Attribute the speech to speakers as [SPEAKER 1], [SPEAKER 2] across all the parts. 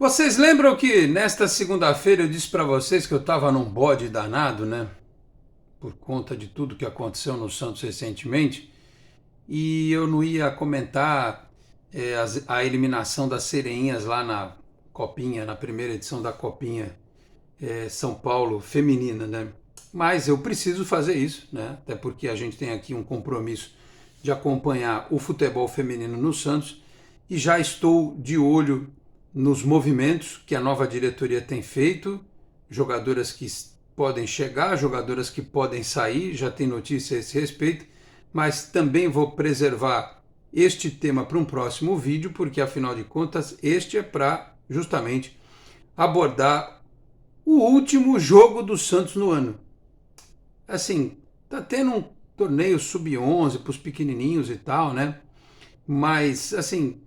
[SPEAKER 1] Vocês lembram que nesta segunda-feira eu disse para vocês que eu estava num bode danado, né? Por conta de tudo que aconteceu no Santos recentemente, e eu não ia comentar a eliminação das Sereinhas lá na Copinha, na primeira edição da Copinha São Paulo feminina, né? Mas eu preciso fazer isso, né? Até porque a gente tem aqui um compromisso de acompanhar o futebol feminino no Santos e já estou de olho nos movimentos que a nova diretoria tem feito, jogadoras que podem chegar, jogadoras que podem sair, já tem notícia a esse respeito, mas também vou preservar este tema para um próximo vídeo, porque afinal de contas este é para justamente abordar o último jogo do Santos no ano. Assim, tá tendo um torneio sub-11 para os pequenininhos e tal, né? Mas, assim,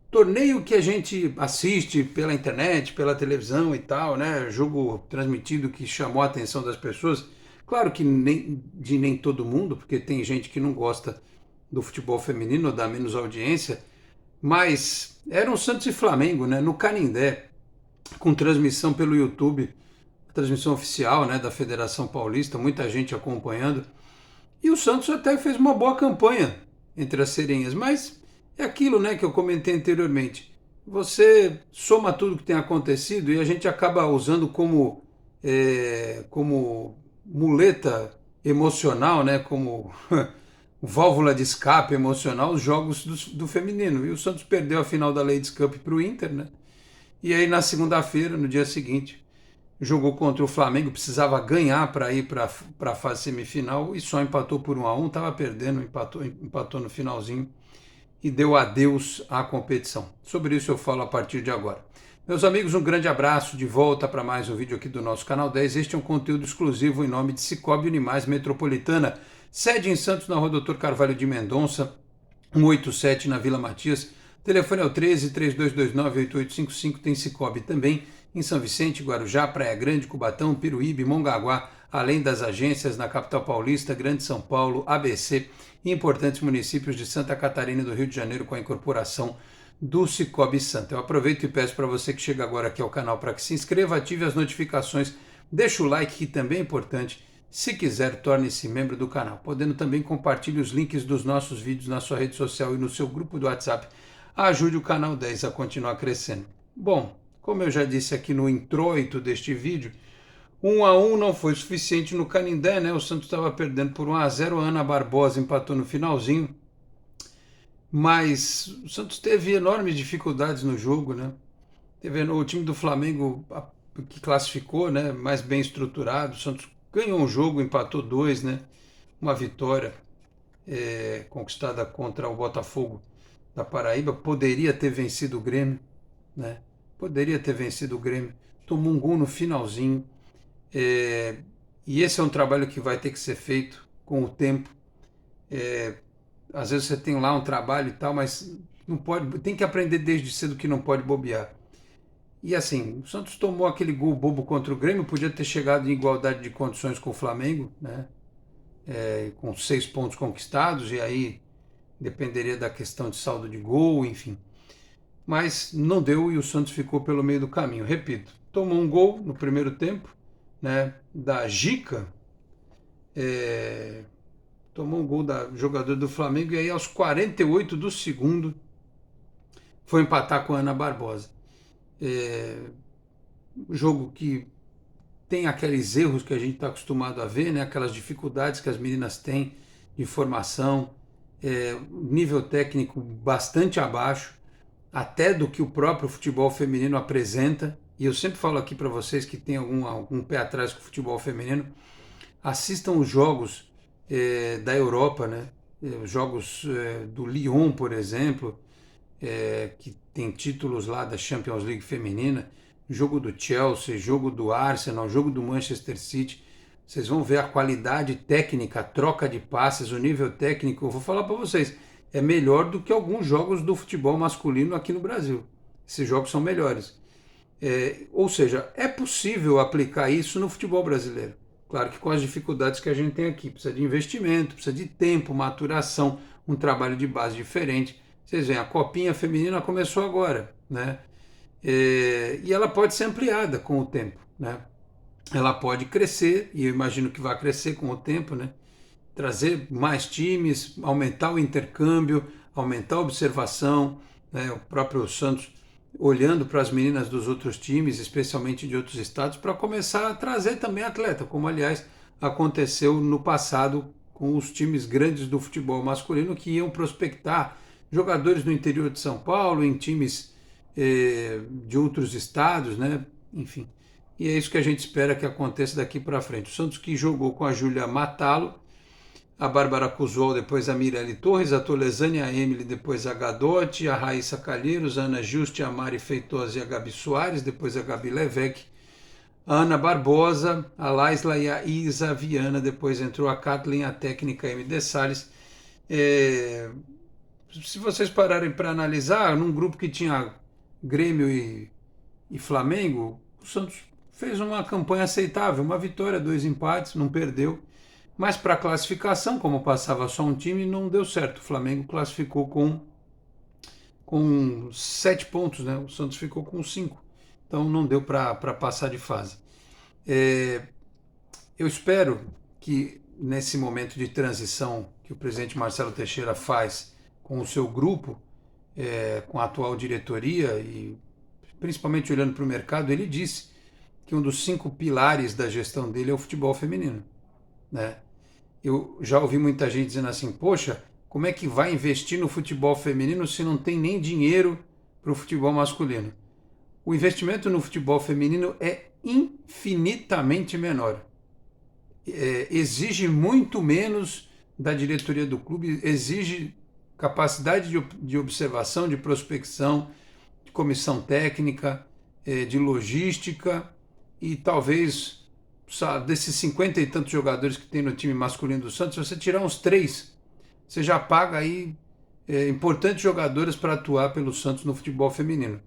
[SPEAKER 1] torneio que a gente assiste pela internet, pela televisão e tal, né? Jogo transmitido que chamou a atenção das pessoas. Claro que nem todo mundo, porque tem gente que não gosta do futebol feminino, dá menos audiência, mas era um Santos e Flamengo, né? No Canindé, com transmissão pelo YouTube, transmissão oficial, né, da Federação Paulista, muita gente acompanhando. E o Santos até fez uma boa campanha entre as Sereinhas, mas é aquilo, né, que eu comentei anteriormente. Você soma tudo que tem acontecido e a gente acaba usando como muleta emocional, né, como válvula de escape emocional os jogos do feminino. E o Santos perdeu a final da Ladies Cup para o Inter, né? E aí na segunda-feira, no dia seguinte, jogou contra o Flamengo, precisava ganhar para ir para a fase semifinal e só empatou por 1-1, estava perdendo, empatou no finalzinho e deu adeus à competição. Sobre isso eu falo a partir de agora. Meus amigos, um grande abraço, de volta para mais um vídeo aqui do nosso canal 10. Este é um conteúdo exclusivo em nome de Cicobi Unimais Metropolitana, sede em Santos, na rua Doutor Carvalho de Mendonça, 187 na Vila Matias. O telefone é o 13 3229 8855, tem Cicobi também em São Vicente, Guarujá, Praia Grande, Cubatão, Piruíbe, Mongaguá, além das agências na capital paulista, Grande São Paulo, ABC e importantes municípios de Santa Catarina e do Rio de Janeiro com a incorporação do Cicobi Santa. Eu aproveito e peço para você que chega agora aqui ao canal para que se inscreva, ative as notificações, deixe o like que também é importante. Se quiser, torne-se membro do canal, podendo também compartilhar os links dos nossos vídeos na sua rede social e no seu grupo do WhatsApp. Ajude o canal 10 a continuar crescendo. Bom, como eu já disse aqui no introito deste vídeo, 1-1 não foi suficiente no Canindé, né? O Santos estava perdendo por 1-0, a Ana Barbosa empatou no finalzinho, mas o Santos teve enormes dificuldades no jogo, né? Teve o time do Flamengo que classificou, né? Mais bem estruturado, o Santos ganhou um jogo, empatou 2, né? Uma vitória conquistada contra o Botafogo da Paraíba, poderia ter vencido o Grêmio, né? Poderia ter vencido o Grêmio, tomou um gol no finalzinho, e esse é um trabalho que vai ter que ser feito com o tempo. Às vezes você tem lá um trabalho e tal, mas não pode, tem que aprender desde cedo que não pode bobear. E assim, o Santos tomou aquele gol bobo contra o Grêmio, podia ter chegado em igualdade de condições com o Flamengo, né? Com 6 pontos conquistados, e aí dependeria da questão de saldo de gol, enfim. Mas não deu e o Santos ficou pelo meio do caminho. Repito, tomou um gol no primeiro tempo, né, da Gica, tomou um gol da jogadora do Flamengo, e aí aos 48 do segundo foi empatar com a Ana Barbosa. Jogo que tem aqueles erros que a gente está acostumado a ver, né, aquelas dificuldades que as meninas têm de formação, nível técnico bastante abaixo, até do que o próprio futebol feminino apresenta. E eu sempre falo aqui para vocês que tem algum pé atrás com o futebol feminino, assistam os jogos da Europa, né? Os jogos do Lyon, por exemplo, que tem títulos lá da Champions League feminina, jogo do Chelsea, jogo do Arsenal, jogo do Manchester City. Vocês vão ver a qualidade técnica, a troca de passes, o nível técnico. Eu vou falar para vocês, é melhor do que alguns jogos do futebol masculino aqui no Brasil. Esses jogos são melhores. Ou seja, é possível aplicar isso no futebol brasileiro. Claro que com as dificuldades que a gente tem aqui. Precisa de investimento, precisa de tempo, maturação, um trabalho de base diferente. Vocês veem, a Copinha Feminina começou agora, né? E ela pode ser ampliada com o tempo, né? Ela pode crescer, e eu imagino que vai crescer com o tempo, né? Trazer mais times, aumentar o intercâmbio, aumentar a observação, né? O próprio Santos olhando para as meninas dos outros times, especialmente de outros estados, para começar a trazer também atleta, como aliás aconteceu no passado com os times grandes do futebol masculino que iam prospectar jogadores do interior de São Paulo, em times de outros estados, né? Enfim. E é isso que a gente espera que aconteça daqui para frente. O Santos que jogou com a Júlia Matalo, a Bárbara Cusol, depois a Mirelle Torres, a Tolesane, a Emily, depois a Gadotti, a Raíssa Calheiros, a Ana Juste, a Mari Feitosa e a Gabi Soares, depois a Gabi Levesque, a Ana Barbosa, a Laisla e a Isa Viana, depois entrou a Kathleen, a técnica MD Salles. Se vocês pararem para analisar, num grupo que tinha Grêmio e Flamengo, o Santos fez uma campanha aceitável, uma vitória, 2 empates, não perdeu. Mas para a classificação, como passava só um time, não deu certo. O Flamengo classificou com 7 pontos, né? O Santos ficou com 5. Então não deu para passar de fase. Eu espero que nesse momento de transição que o presidente Marcelo Teixeira faz com o seu grupo, com a atual diretoria e principalmente olhando para o mercado, ele disse que um dos 5 pilares da gestão dele é o futebol feminino, né? Eu já ouvi muita gente dizendo assim, poxa, como é que vai investir no futebol feminino se não tem nem dinheiro para o futebol masculino? O investimento no futebol feminino é infinitamente menor. Exige muito menos da diretoria do clube, exige capacidade de observação, de prospecção, de comissão técnica, de logística e talvez desses 50 e tantos jogadores que tem no time masculino do Santos, se você tirar uns 3, você já paga aí importantes jogadoras para atuar pelo Santos no futebol feminino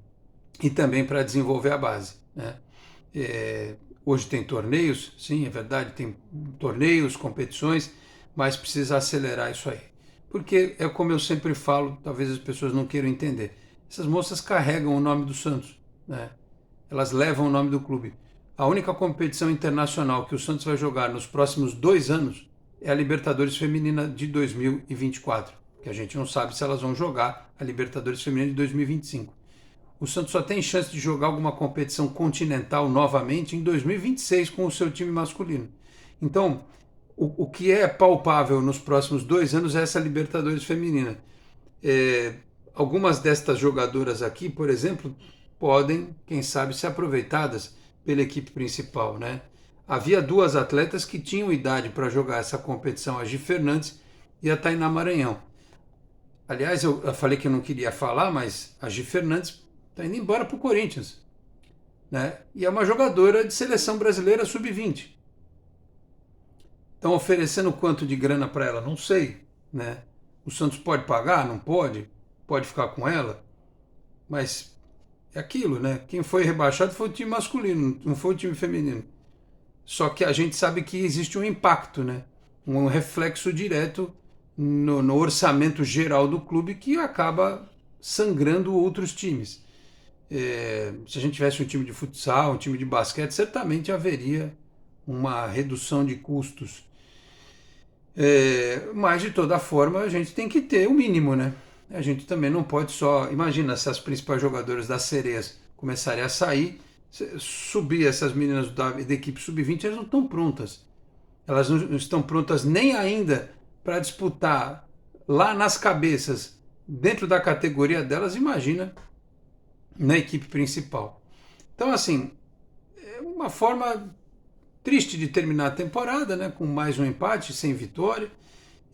[SPEAKER 1] e também para desenvolver a base, né? Hoje tem torneios, sim, é verdade, tem torneios, competições, mas precisa acelerar isso aí. Porque é como eu sempre falo, talvez as pessoas não queiram entender, essas moças carregam o nome do Santos, né? Elas levam o nome do clube. A única competição internacional que o Santos vai jogar nos próximos 2 anos é a Libertadores Feminina de 2024, que a gente não sabe se elas vão jogar a Libertadores Feminina de 2025. O Santos só tem chance de jogar alguma competição continental novamente em 2026 com o seu time masculino. Então, o que é palpável nos próximos 2 anos é essa Libertadores Feminina. Algumas destas jogadoras aqui, por exemplo, podem, quem sabe, ser aproveitadas pela equipe principal, né? Havia 2 atletas que tinham idade para jogar essa competição, a Gi Fernandes e a Tainá Maranhão. Aliás, eu falei que eu não queria falar, mas a Gi Fernandes está indo embora para o Corinthians, né? E é uma jogadora de seleção brasileira sub-20. Estão oferecendo quanto de grana para ela? Não sei, né? O Santos pode pagar? Não pode? Pode ficar com ela? Mas é aquilo, né? Quem foi rebaixado foi o time masculino, não foi o time feminino. Só que a gente sabe que existe um impacto, né? Um reflexo direto no orçamento geral do clube que acaba sangrando outros times. Se a gente tivesse um time de futsal, um time de basquete, certamente haveria uma redução de custos. Mas de toda forma a gente tem que ter o mínimo, né? A gente também não pode só... Imagina se as principais jogadoras das Sereias começarem a sair, subir essas meninas da equipe sub-20, elas não estão prontas. Elas não estão prontas nem ainda para disputar lá nas cabeças, dentro da categoria delas, imagina na equipe principal. Então, assim, é uma forma triste de terminar a temporada, né, com mais um empate, sem vitória,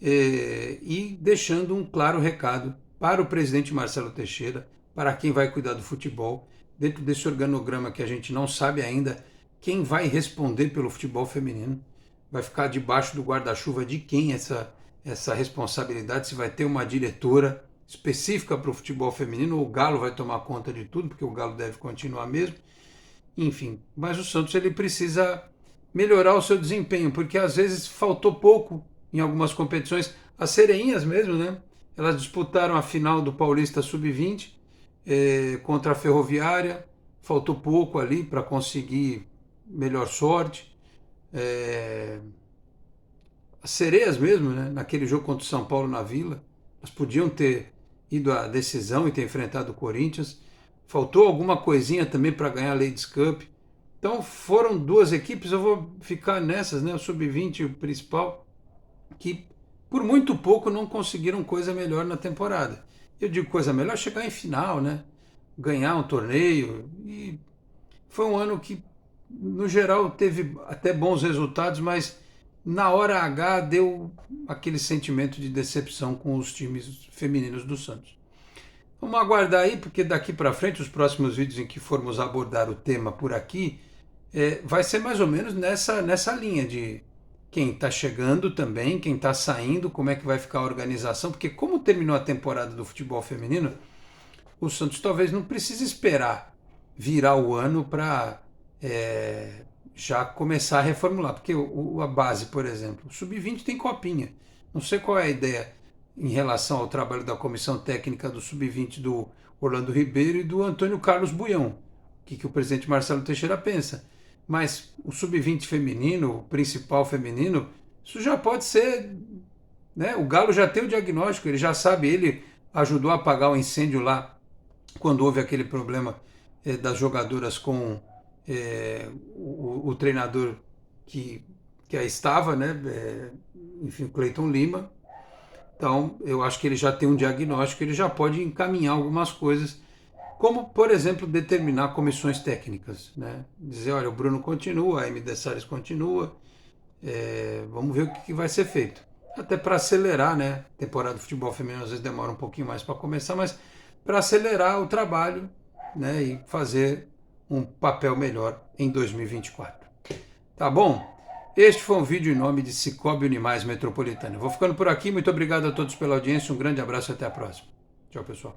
[SPEAKER 1] e deixando um claro recado para o presidente Marcelo Teixeira, para quem vai cuidar do futebol, dentro desse organograma que a gente não sabe ainda quem vai responder pelo futebol feminino, vai ficar debaixo do guarda-chuva de quem essa responsabilidade, se vai ter uma diretora específica para o futebol feminino, ou o Galo vai tomar conta de tudo, porque o Galo deve continuar mesmo, enfim. Mas o Santos ele precisa melhorar o seu desempenho, porque às vezes faltou pouco em algumas competições. As Sereinhas mesmo, né? Elas disputaram a final do Paulista Sub-20 contra a Ferroviária, faltou pouco ali para conseguir melhor sorte. As sereias mesmo, né? Naquele jogo contra o São Paulo na Vila, elas podiam ter ido à decisão e ter enfrentado o Corinthians. Faltou alguma coisinha também para ganhar a Ladies Cup. Então foram duas equipes, eu vou ficar nessas, né? O Sub-20 e o principal, que por muito pouco não conseguiram coisa melhor na temporada. Eu digo coisa melhor, chegar em final, né? Ganhar um torneio. E foi um ano que, no geral, teve até bons resultados, mas na hora H deu aquele sentimento de decepção com os times femininos do Santos. Vamos aguardar aí, porque daqui para frente, os próximos vídeos em que formos abordar o tema por aqui, vai ser mais ou menos nessa linha de quem está chegando também, quem está saindo, como é que vai ficar a organização, porque como terminou a temporada do futebol feminino, o Santos talvez não precise esperar virar o ano para já começar a reformular, porque a base, por exemplo, o Sub-20 tem copinha. Não sei qual é a ideia em relação ao trabalho da comissão técnica do Sub-20 do Orlando Ribeiro e do Antônio Carlos Buião, o que o presidente Marcelo Teixeira pensa. Mas o Sub-20 feminino, o principal feminino, isso já pode ser, né? O Galo já tem o diagnóstico, ele já sabe, ele ajudou a apagar o incêndio lá quando houve aquele problema das jogadoras com o treinador que aí estava, né? Enfim, o Cleiton Lima. Então, eu acho que ele já tem um diagnóstico, ele já pode encaminhar algumas coisas, como, por exemplo, determinar comissões técnicas, né? Dizer, olha, o Bruno continua, a MD Salles continua, vamos ver o que vai ser feito. Até para acelerar, né? A temporada do futebol feminino às vezes demora um pouquinho mais para começar, mas para acelerar o trabalho, né? E fazer um papel melhor em 2024. Tá bom? Este foi um vídeo em nome de Cicobi Unimais Metropolitana. Vou ficando por aqui. Muito obrigado a todos pela audiência. Um grande abraço e até a próxima. Tchau, pessoal.